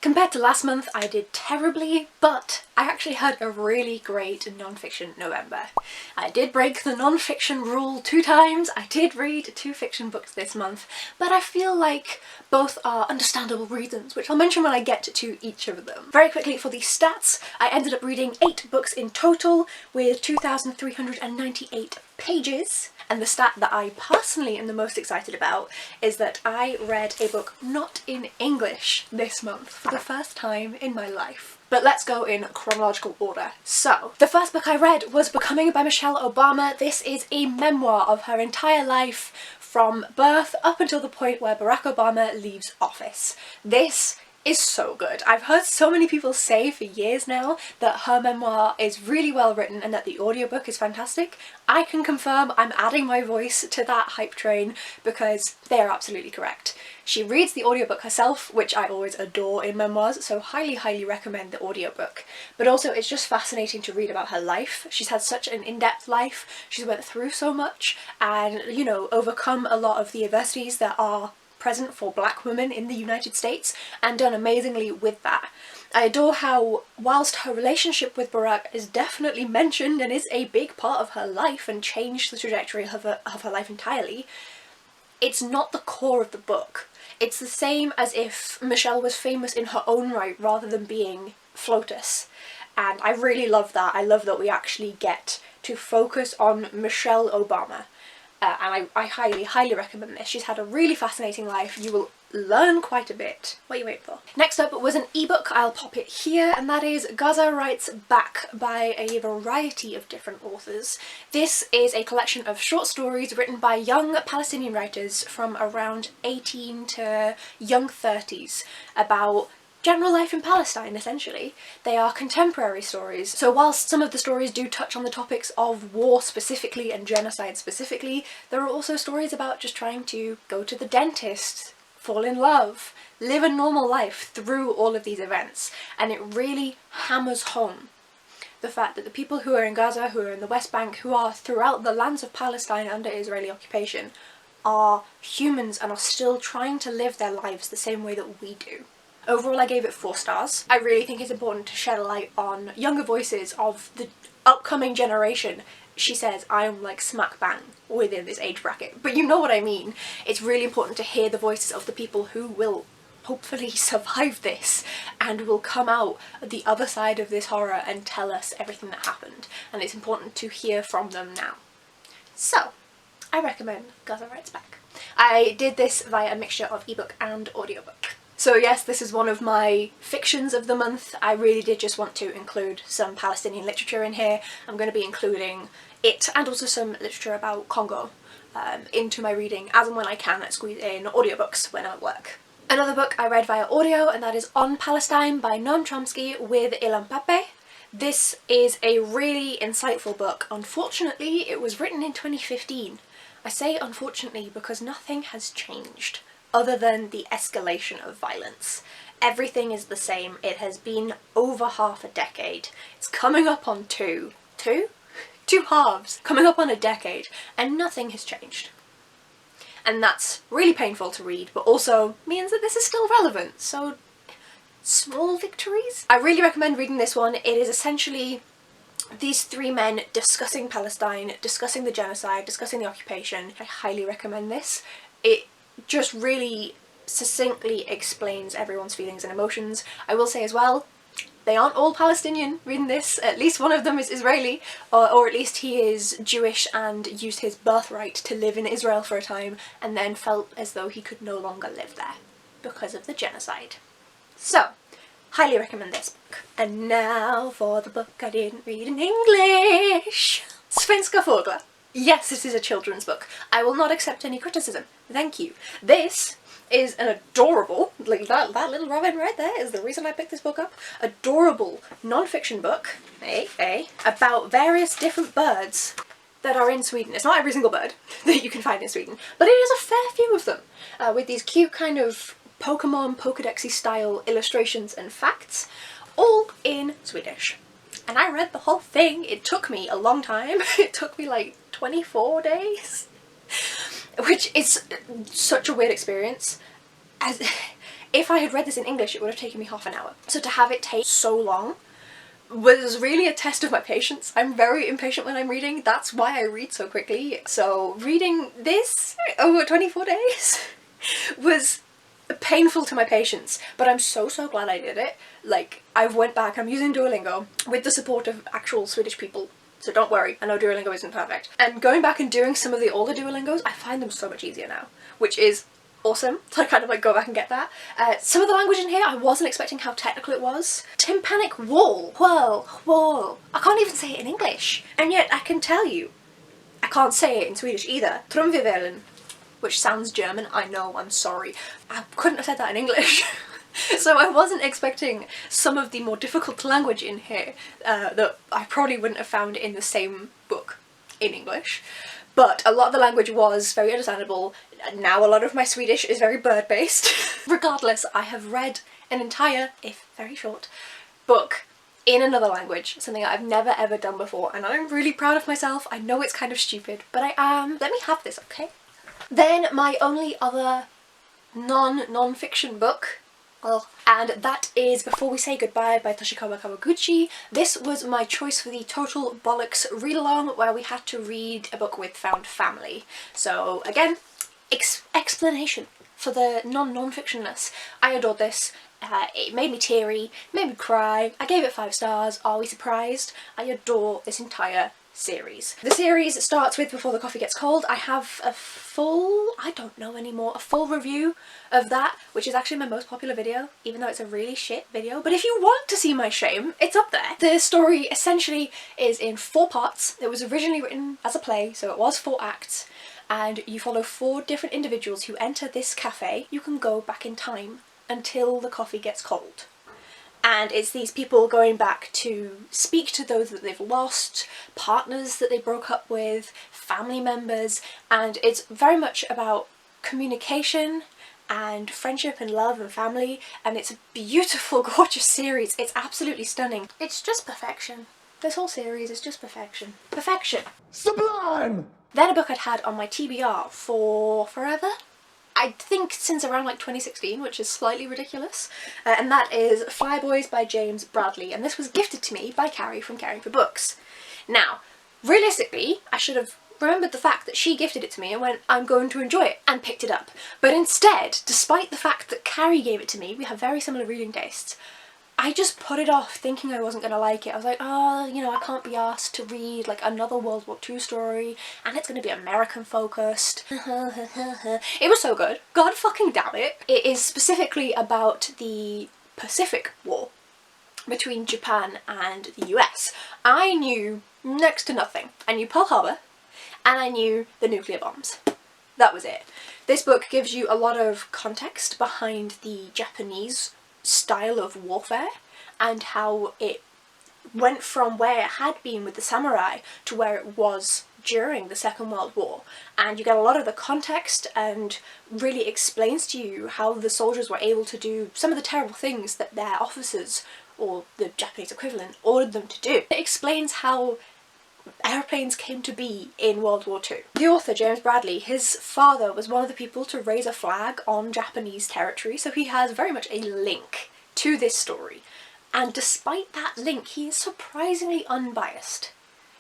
Compared to last month, I did terribly, but I actually had a really great non-fiction November. I did break the non-fiction rule 2 times, I did read 2 fiction books this month, but I feel like both are understandable reasons, which I'll mention when I get to each of them. Very quickly for the stats, I ended up reading 8 books in total with 2,398 pages. And the stat that I personally am the most excited about is that I read a book not in English this month for the first time in my life. But let's go in chronological order. So, the first book I read was Becoming by Michelle Obama. This is a memoir of her entire life from birth up until the point where Barack Obama leaves office. This is so good. I've heard so many people say for years now that her memoir is really well written and that the audiobook is fantastic. I can confirm I'm adding my voice to that hype train because they're absolutely correct. She reads the audiobook herself, which I always adore in memoirs, so highly recommend the audiobook. But also it's just fascinating to read about her life. She's had such an in-depth life, she's went through so much and, you know, overcome a lot of the adversities that are present for black women in the United States and done amazingly with that. I adore how, whilst her relationship with Barack is definitely mentioned and is a big part of her life and changed the trajectory of her life entirely, it's not the core of the book. It's the same as if Michelle was famous in her own right rather than being FLOTUS. And I really love that. I love that we actually get to focus on Michelle Obama. And I highly recommend this. She's had a really fascinating life. You will learn quite a bit. What are you waiting for? Next up was an ebook. I'll pop it here, and that is Gaza Writes Back by a variety of different authors. This is a collection of short stories written by young Palestinian writers from around 18 to young 30s about general life in Palestine, essentially. They are contemporary stories, so whilst some of the stories do touch on the topics of war specifically and genocide specifically, there are also stories about just trying to go to the dentist, fall in love, live a normal life through all of these events, and it really hammers home the fact that the people who are in Gaza, who are in the West Bank, who are throughout the lands of Palestine under Israeli occupation, are humans and are still trying to live their lives the same way that we do. Overall, I gave it 4 stars. I really think it's important to shed a light on younger voices of the upcoming generation. She says I'm like smack bang within this age bracket, but you know what I mean. It's really important to hear the voices of the people who will hopefully survive this and will come out the other side of this horror and tell us everything that happened, and it's important to hear from them now. So, I recommend Gaza Writes Back. I did this via a mixture of ebook and audiobook. So yes, this is one of my fictions of the month. I really did just want to include some Palestinian literature in here. I'm going to be including it and also some literature about Congo into my reading as and when I can squeeze in audiobooks when I'm at work. Another book I read via audio, and that is On Palestine by Noam Chomsky with Ilan Pappe. This is a really insightful book. Unfortunately, it was written in 2015. I say unfortunately because nothing has changed, other than the escalation of violence. Everything is the same. It has been over half a decade. It's coming up on two halves, coming up on a decade, and nothing has changed. And that's really painful to read, but also means that this is still relevant, so small victories. I really recommend reading this one. It is essentially these 3 men discussing Palestine, discussing the genocide, discussing the occupation. I highly recommend this. It just really succinctly explains everyone's feelings and emotions. I will say as well, they aren't all Palestinian reading this. At least one of them is Israeli, or at least he is Jewish and used his birthright to live in Israel for a time and then felt as though he could no longer live there because of the genocide. So, highly recommend this book. And now for the book I didn't read in English. Svenska Fåglar. Yes, it is a children's book. I will not accept any criticism. Thank you. This is an adorable, like that little robin right there is the reason I picked this book up, adorable non-fiction book, about various different birds that are in Sweden. It's not every single bird that you can find in Sweden, but it is a fair few of them, with these cute kind of Pokemon Pokedexy style illustrations and facts, all in Swedish. And I read the whole thing. It took me a long time. It took me like 24 days, which is such a weird experience. As If I had read this in English, it would have taken me half an hour. So to have it take so long was really a test of my patience. I'm very impatient when I'm reading. That's why I read so quickly. So reading this over 24 days was painful to my patience, but I'm so glad I did it. Like, I went back, I'm using Duolingo with the support of actual Swedish people, so don't worry, I know Duolingo isn't perfect. And going back and doing some of the older Duolingos, I find them so much easier now, which is awesome. So I kind of like go back and get that. Some of the language in here, I wasn't expecting how technical it was. Tympanic wall. Whoa. I can't even say it in English. And yet I can tell you, I can't say it in Swedish either. Trumvirvelen, which sounds German, I know, I'm sorry. I couldn't have said that in English. So I wasn't expecting some of the more difficult language in here that I probably wouldn't have found in the same book in English. But a lot of the language was very understandable. Now a lot of my Swedish is very bird-based. Regardless, I have read an entire, if very short, book in another language, something I've never ever done before, and I'm really proud of myself. I know it's kind of stupid, but I am. Let me have this, okay? Then my only other non-fiction book, and that is Before We Say Goodbye by Kawaguchi. This was my choice for the Total Bollocks read-along, where we had to read a book with found family. So again, explanation for the non-fictionness. I adored this. It made me teary, made me cry. I gave it 5 stars. Are we surprised? I adore this entire series. The series starts with Before the Coffee Gets Cold. I have a full, I don't know anymore, a full review of that, which is actually my most popular video, even though it's a really shit video. But if you want to see my shame, it's up there. The story essentially is in 4 parts. It was originally written as a play, so it was 4 acts, and you follow 4 different individuals who enter this cafe. You can go back in time until the coffee gets cold. And it's these people going back to speak to those that they've lost, partners that they broke up with, family members, and it's very much about communication and friendship and love and family, and it's a beautiful, gorgeous series. It's absolutely stunning. It's just perfection. This whole series is just perfection. Perfection. Sublime! Then a book I'd had on my TBR for forever. I think since around like 2016, which is slightly ridiculous, and that is Flyboys by James Bradley, and this was gifted to me by Carrie from Caring for Books. Now, realistically, I should have remembered the fact that she gifted it to me and went, I'm going to enjoy it, and picked it up. But instead, despite the fact that Carrie gave it to me, we have very similar reading tastes, I just put it off thinking I wasn't going to like it. I was like, oh, you know, I can't be asked to read like another World War II story, and it's going to be American focused. It was so good. God fucking damn it. It is specifically about the Pacific War between Japan and the US. I knew next to nothing. I knew Pearl Harbor, and I knew the nuclear bombs. That was it. This book gives you a lot of context behind the Japanese style of warfare and how it went from where it had been with the samurai to where it was during the Second World War, and you get a lot of the context and really explains to you how the soldiers were able to do some of the terrible things that their officers, or the Japanese equivalent, ordered them to do. It explains how airplanes came to be in World War II. The author, James Bradley, his father was one of the people to raise a flag on Japanese territory, so he has very much a link to this story. And despite that link, he is surprisingly unbiased.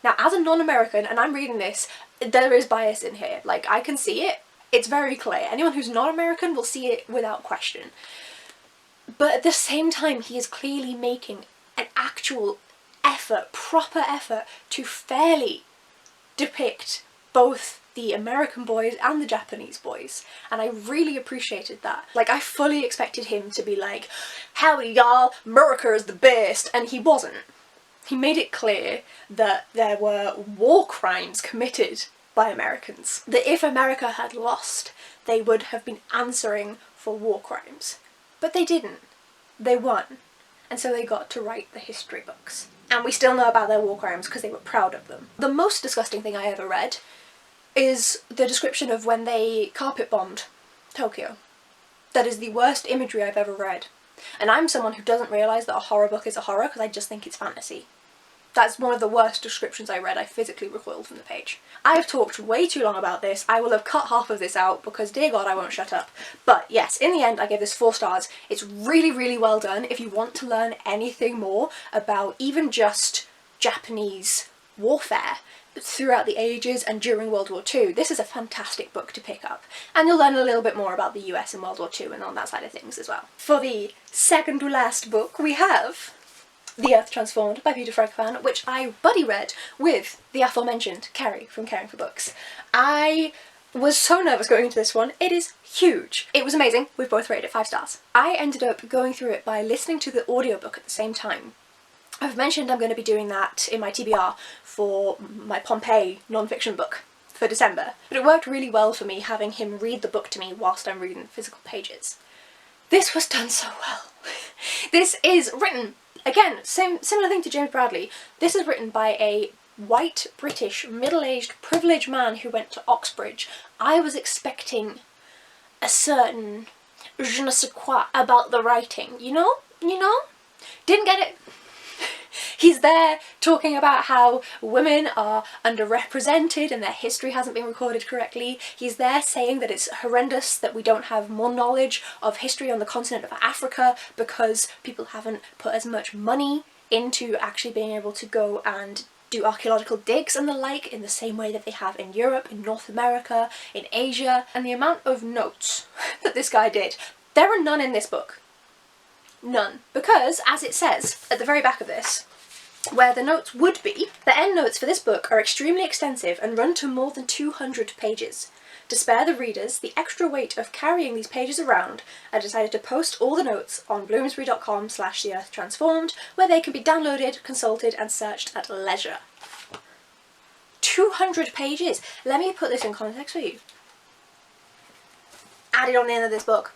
Now, as a non-American, and I'm reading this, there is bias in here. Like, I can see it. It's very clear. Anyone who's not American will see it without question. But at the same time, he is clearly making an actual effort, proper effort, to fairly depict both the American boys and the Japanese boys, and I really appreciated that. Like, I fully expected him to be like, howdy y'all, America is the best, and he wasn't. He made it clear that there were war crimes committed by Americans, that if America had lost, they would have been answering for war crimes. But they didn't. They won. And so they got to write the history books. And we still know about their war crimes because they were proud of them. The most disgusting thing I ever read is the description of when they carpet bombed Tokyo. That is the worst imagery I've ever read. And I'm someone who doesn't realise that a horror book is a horror because I just think it's fantasy. That's one of the worst descriptions I read. I physically recoiled from the page. I have talked way too long about this. I will have cut half of this out because, dear God, I won't shut up. But yes, in the end, I gave this 4 stars. It's really, really well done. If you want to learn anything more about even just Japanese warfare throughout the ages and during World War II, this is a fantastic book to pick up. And you'll learn a little bit more about the US in World War II and on that side of things as well. For the second to last book, we have The Earth Transformed by Peter Frankopan, which I buddy read with the aforementioned Carrie from Caring for Books. I was so nervous going into this one. It is huge. It was amazing. We've both rated it 5 stars. I ended up going through it by listening to the audiobook at the same time. I've mentioned I'm going to be doing that in my TBR for my Pompeii non-fiction book for December, but it worked really well for me having him read the book to me whilst I'm reading the physical pages. This was done so well. This is written, again, similar thing to James Bradley. This is written by a white, British, middle-aged, privileged man who went to Oxbridge. I was expecting a certain je ne sais quoi about the writing, you know? Didn't get it. He's there talking about how women are underrepresented and their history hasn't been recorded correctly. He's there saying that it's horrendous that we don't have more knowledge of history on the continent of Africa because people haven't put as much money into actually being able to go and do archaeological digs and the like in the same way that they have in Europe, in North America, in Asia. And the amount of notes that this guy did, there are none in this book. None. Because, as it says at the very back of this, where the notes would be, the endnotes for this book are extremely extensive and run to more than 200 pages. To spare the readers the extra weight of carrying these pages around, I decided to post all the notes on bloomsbury.com/theearthtransformed, where they can be downloaded, consulted and searched at leisure. 200 pages! Let me put this in context for you. Added on the end of this book.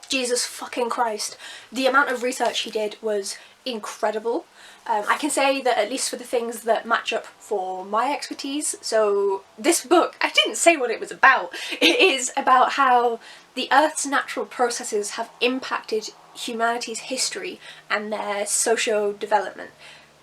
Jesus fucking Christ. The amount of research he did was incredible. I can say that at least for the things that match up for my expertise. So this book, I didn't say what it was about. It is about how the Earth's natural processes have impacted humanity's history and their socio-development.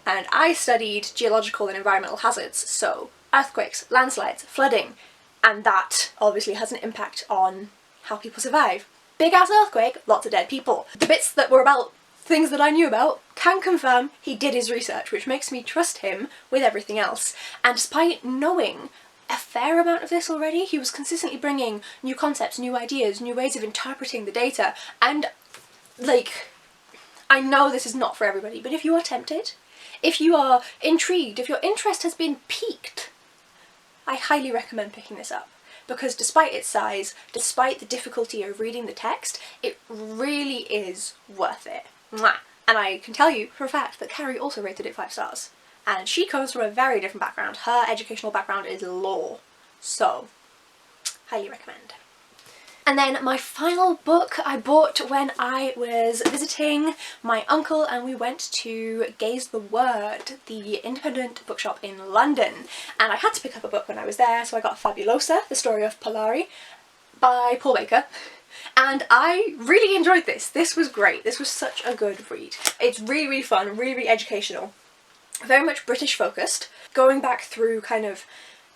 And I studied geological and environmental hazards, so earthquakes, landslides, flooding, and that obviously has an impact on how people survive. Big ass earthquake, lots of dead people. The bits that were about things that I knew about can confirm he did his research, which makes me trust him with everything else. And despite knowing a fair amount of this already, he was consistently bringing new concepts, new ideas, new ways of interpreting the data. And like, I know this is not for everybody, but if you are tempted, if you are intrigued, if your interest has been piqued, I highly recommend picking this up. Because despite its size, despite the difficulty of reading the text, it really is worth it. Mwah. And I can tell you for a fact that Carrie also rated it 5 stars. And she comes from a very different background. Her educational background is law. So, highly recommend. And then my final book I bought when I was visiting my uncle and we went to Gaze the Word, the independent bookshop in London. And I had to pick up a book when I was there, so I got Fabulosa, the story of Alareer by Paul Baker. And I really enjoyed this. This was great. This was such a good read. It's really, really fun, really, really educational. Very much British focused, going back through kind of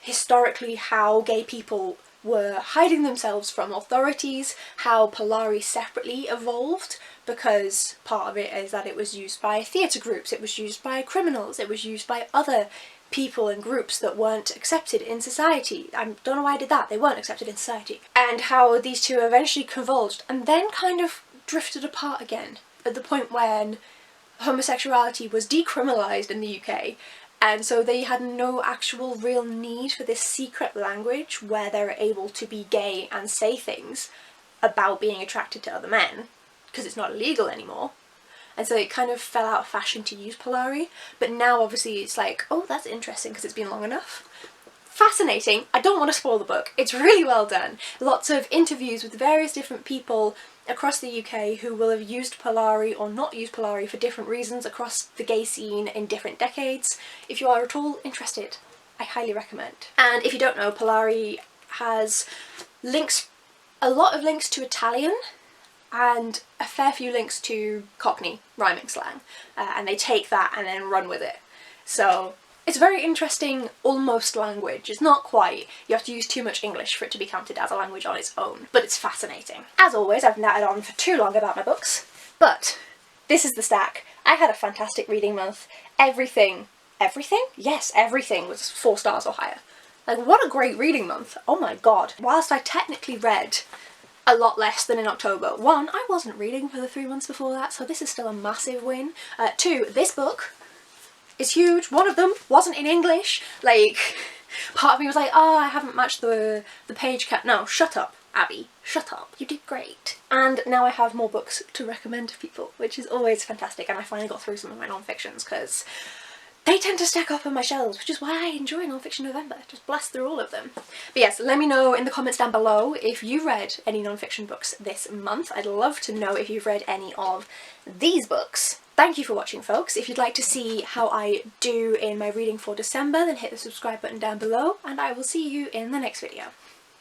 historically how gay people were hiding themselves from authorities, how Alareer separately evolved, because part of it is that it was used by theatre groups, it was used by criminals, it was used by other people and groups that weren't accepted in society. I don't know why I did that, they weren't accepted in society. And how these two eventually converged and then kind of drifted apart again at the point when homosexuality was decriminalised in the UK. And so they had no actual real need for this secret language where they're able to be gay and say things about being attracted to other men, because it's not illegal anymore. And so it kind of fell out of fashion to use Alareer, but now obviously it's like, oh, that's interesting because it's been long enough. Fascinating. I don't want to spoil the book. It's really well done. Lots of interviews with various different people across the UK who will have used Alareer or not used Alareer for different reasons across the gay scene in different decades. If you are at all interested, I highly recommend. And if you don't know, Alareer has links, a lot of links to Italian and a fair few links to Cockney rhyming slang, and they take that and then run with it. So it's a very interesting almost language. It's not quite. You have to use too much English for it to be counted as a language on its own, but it's fascinating. As always, I've nattered on for too long about my books, but this is the stack. I had a fantastic reading month. Everything? Yes, everything was 4 stars or higher. Like, what a great reading month. Oh my god. Whilst I technically read a lot less than in October. 1, I wasn't reading for the 3 months before that, so this is still a massive win. 2, this book is huge. One of them wasn't in English. Like, part of me was like, oh, I haven't matched the page count. No, shut up, Abby. Shut up. You did great. And now I have more books to recommend to people, which is always fantastic, and I finally got through some of my non-fictions because they tend to stack up on my shelves, which is why I enjoy Non-Fiction November. Just blast through all of them. But yes, let me know in the comments down below if you read any non-fiction books this month. I'd love to know if you've read any of these books. Thank you for watching, folks. If you'd like to see how I do in my reading for December, then hit the subscribe button down below, and I will see you in the next video.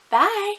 Bye!